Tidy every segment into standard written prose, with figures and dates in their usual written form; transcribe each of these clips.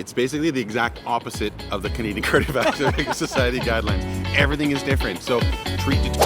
It's basically the exact opposite of the Canadian Cardiovascular Society guidelines. Everything is different, so treat it.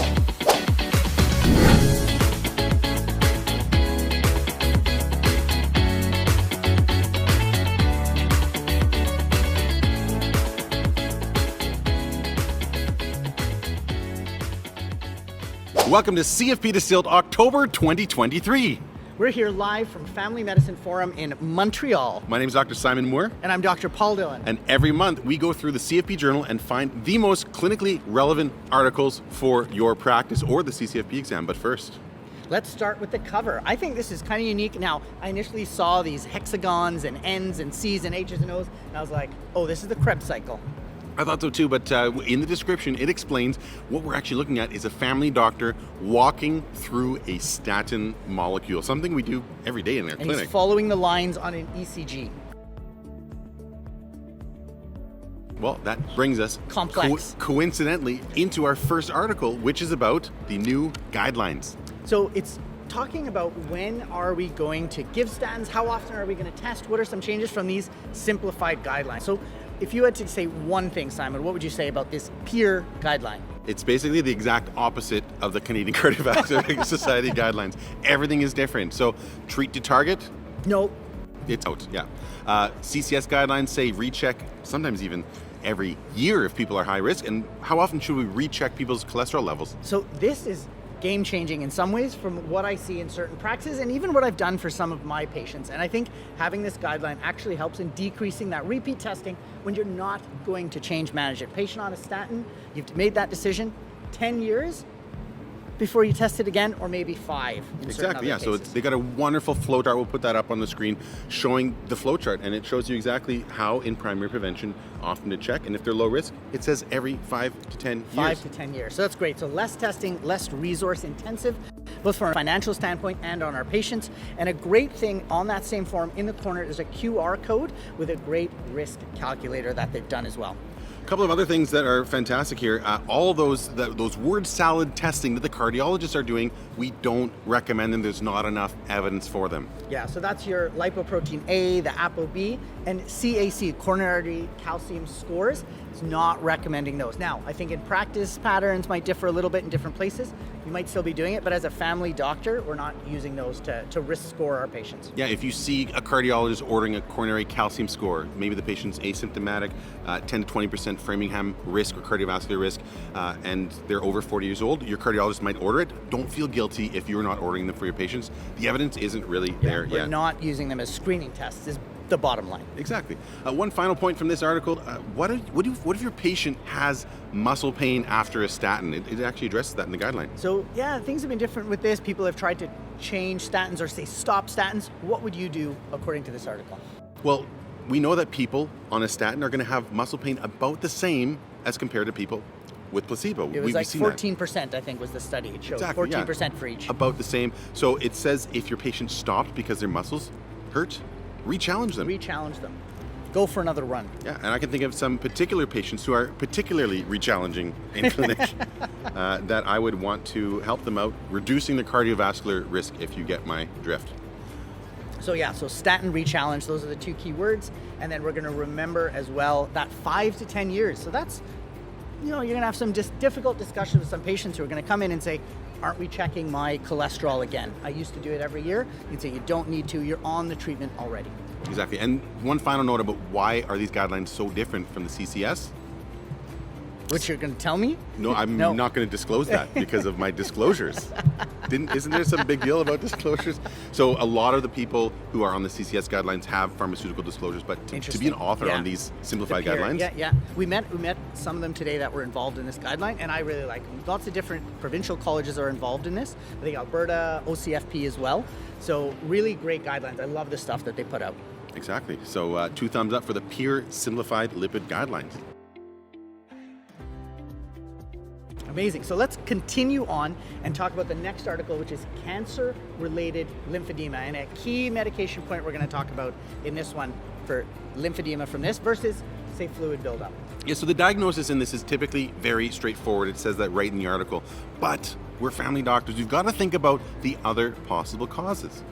Welcome to CFP Distilled October 2023. We're here live from Family Medicine Forum in Montreal. My name is Dr. Simon Moore. And I'm Dr. Paul Dillon. And every month we go through the CFP Journal and find the most clinically relevant articles for your practice or the CCFP exam. But first, let's start with the cover. I think this is kind of unique. Now, I initially saw these hexagons and N's and C's and H's and O's, and I was like, oh, this is the Krebs cycle. I thought so too, but in the description, it explains what we're actually looking at is a family doctor walking through a statin molecule, something we do every day in our clinic. He's following the lines on an ECG. Well, that brings us coincidentally into our first article, which is about the new guidelines. So it's talking about when are we going to give statins, how often are we going to test, what are some changes from these simplified guidelines. So if you had to say one thing, Simon, what would you say about this peer guideline? It's basically the exact opposite of the Canadian Cardiovascular Society guidelines. Everything is different. So treat to target? No. It's out, yeah. CCS guidelines say recheck, sometimes even every year if people are high risk. And how often should we recheck people's cholesterol levels? So this is game-changing in some ways from what I see in certain practices and even what I've done for some of my patients. And I think having this guideline actually helps in decreasing that repeat testing when you're not going to change management. Patient on a statin, you've made that decision 10 years before you test it again, or maybe 5 in Exactly, yeah. cases. So they got a wonderful flow chart. We'll put that up on the screen showing the flow chart, and it shows you exactly how in primary prevention often to check. And if they're low risk, it says every 5 to 10 years. 5 to 10 years. So that's great. So less testing, less resource intensive, both from a financial standpoint and on our patients. And a great thing on that same form in the corner is a QR code with a great risk calculator that they've done as well. A couple of other things that are fantastic here. All those word salad testing that the cardiologists are doing, we don't recommend them. There's not enough evidence for them. Yeah, so that's your lipoprotein A, the ApoB, and CAC, coronary calcium scores. It's not recommending those. Now, I think in practice patterns might differ a little bit in different places. You might still be doing it, but as a family doctor, we're not using those to risk score our patients. Yeah, if you see a cardiologist ordering a coronary calcium score, maybe the patient's asymptomatic, 10 to 20% Framingham risk or cardiovascular risk, and they're over 40 years old, your cardiologist might order it. Don't feel guilty if you're not ordering them for your patients. The evidence isn't really there yet. We're not using them as screening tests is the bottom line. Exactly. One final point from this article, what if your patient has muscle pain after a statin? It actually addresses that in the guideline. So yeah, things have been different with this. People have tried to change statins or say stop statins. What would you do according to this article? Well, we know that people on a statin are going to have muscle pain about the same as compared to people with placebo. It was like 14%, I think, was the study. It showed exactly, 14% for each. About the same. So it says if your patient stopped because their muscles hurt, re-challenge them. Re-challenge them. Go for another run. Yeah, and I can think of some particular patients who are particularly re-challenging in clinic that I would want to help them out, reducing the cardiovascular risk, if you get my drift. So yeah, so statin re-challenge, those are the two key words. And then we're gonna remember as well that 5 to 10 years. So that's, you're gonna have some difficult discussions with some patients who are gonna come in and say, aren't we checking my cholesterol again? I used to do it every year. You'd say you don't need to, you're on the treatment already. Exactly, and one final note about why are these guidelines so different from the CCS? Which you're gonna tell me? No, I'm not gonna disclose that because of my disclosures. Isn't there some big deal about disclosures? So a lot of the people who are on the CCS guidelines have pharmaceutical disclosures, but to be an author on these simplified guidelines. Yeah. We met some of them today that were involved in this guideline, and I really like them. Lots of different provincial colleges are involved in this. I think Alberta, OCFP as well. So really great guidelines. I love the stuff that they put out. Exactly. So 2 thumbs up for the peer simplified lipid guidelines. Amazing. So let's continue on and talk about the next article, which is cancer-related lymphedema. And a key medication point we're going to talk about in this one for lymphedema from this versus, say, fluid buildup. Yeah, so the diagnosis in this is typically very straightforward. It says that right in the article. But we're family doctors. We've got to think about the other possible causes.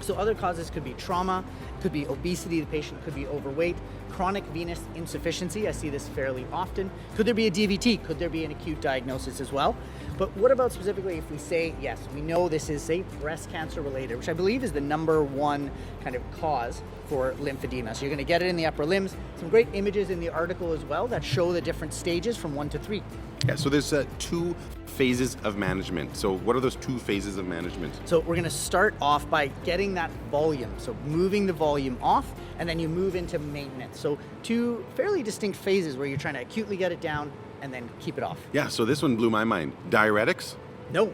So other causes could be trauma, could be obesity, the patient could be overweight, chronic venous insufficiency. I see this fairly often. Could there be a DVT? Could there be an acute diagnosis as well? But what about specifically if we say, yes, we know this is, say, breast cancer related, which I believe is the #1 kind of cause for lymphedema. So you're going to get it in the upper limbs. Some great images in the article as well that show the different stages from 1 to 3. Yeah, so there's 2 phases of management. So what are those 2 phases of management? So we're going to start off by getting that volume, so moving the volume off, and then you move into maintenance. So 2 fairly distinct phases where you're trying to acutely get it down and then keep it off. Yeah, so this one blew my mind. Diuretics? No.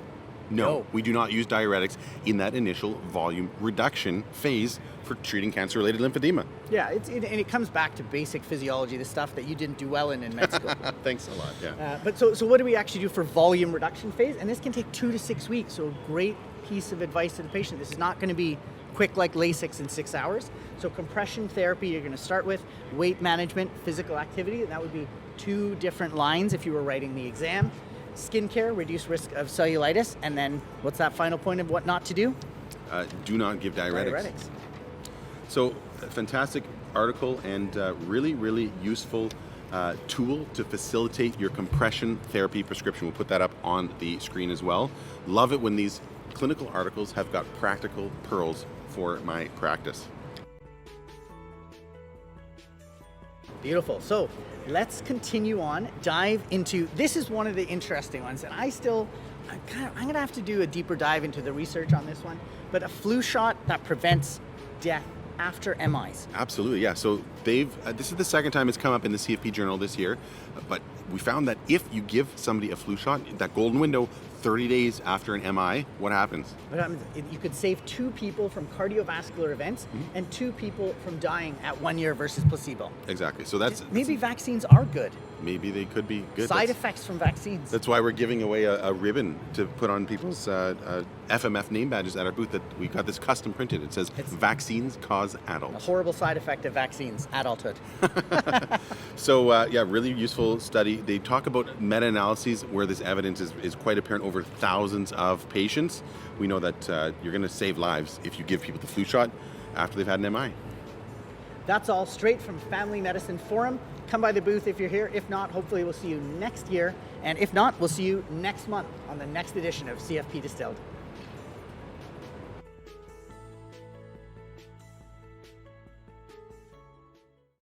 No, we do not use diuretics in that initial volume reduction phase for treating cancer-related lymphedema. Yeah, and it comes back to basic physiology, the stuff that you didn't do well in med school. Thanks a lot, yeah. But so what do we actually do for volume reduction phase? And this can take 2 to 6 weeks, so a great piece of advice to the patient. This is not going to be quick like Lasix in 6 hours. So compression therapy you're going to start with, weight management, physical activity, and that would be 2 different lines if you were writing the exam. Skincare, reduce risk of cellulitis, and then what's that final point of what not to do? Do not give diuretics. So, a fantastic article and really, really useful tool to facilitate your compression therapy prescription. We'll put that up on the screen as well. Love it when these clinical articles have got practical pearls for my practice. Beautiful. So let's continue on, dive into, this is one of the interesting ones, and I'm going to have to do a deeper dive into the research on this one, but a flu shot that prevents death after MIs. Absolutely, yeah. So this is the second time it's come up in the CFP journal this year, but we found that if you give somebody a flu shot, that golden window, 30 days after an MI, what happens? What happens? You could save 2 people from cardiovascular events and 2 people from dying at 1 year versus placebo. Exactly. So maybe vaccines are good. Maybe they could be good. Side effects from vaccines. That's why we're giving away a ribbon to put on people's FMF name badges at our booth. That we got this custom printed. It says "Vaccines cause A adults." horrible side effect of vaccines, adulthood. So yeah, really useful study. They talk about meta-analyses where this evidence is quite apparent over thousands of patients. We know that you're going to save lives if you give people the flu shot after they've had an MI. That's all straight from Family Medicine Forum. Come by the booth if you're here. If not, hopefully we'll see you next year. And if not, we'll see you next month on the next edition of CFP Distilled.